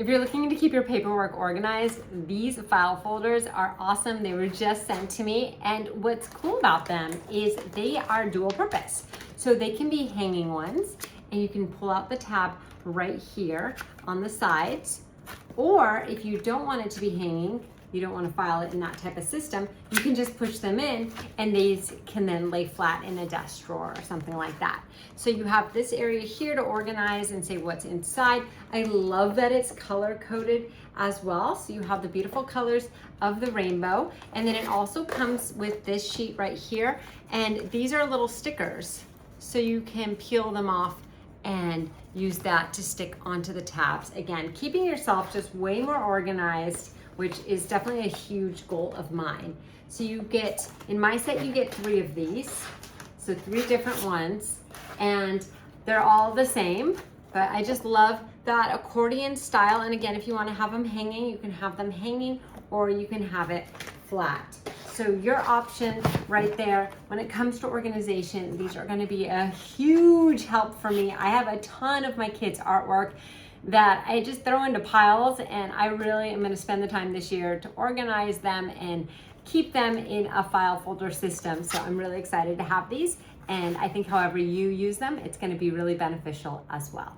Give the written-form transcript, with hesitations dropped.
If you're looking to keep your paperwork organized, these file folders are awesome. They were just sent to me, and what's cool about them is they are dual purpose. So they can be hanging ones, and you can pull out the tab right here on the sides, or if you don't want it to be hanging, you don't want to file it in that type of system, you can just push them in and these can then lay flat in a desk drawer or something like that. So you have this area here to organize and say what's inside. I love that it's color coded as well. So you have the beautiful colors of the rainbow. And then it also comes with this sheet right here. And these are little stickers. So you can peel them off and use that to stick onto the tabs. Again, keeping yourself just way more organized, which is definitely a huge goal of mine. So you get, in my set, you get 3 of these. So 3 different ones, and they're all the same, but I just love that accordion style. And again, if you want to have them hanging, you can have them hanging, or you can have it flat. So your option right there, when it comes to organization, these are going to be a huge help for me. I have a ton of my kids' artwork that I just throw into piles, and I really am going to spend the time this year to organize them and keep them in a file folder system. So I'm really excited to have these, and I think however you use them, it's going to be really beneficial as well.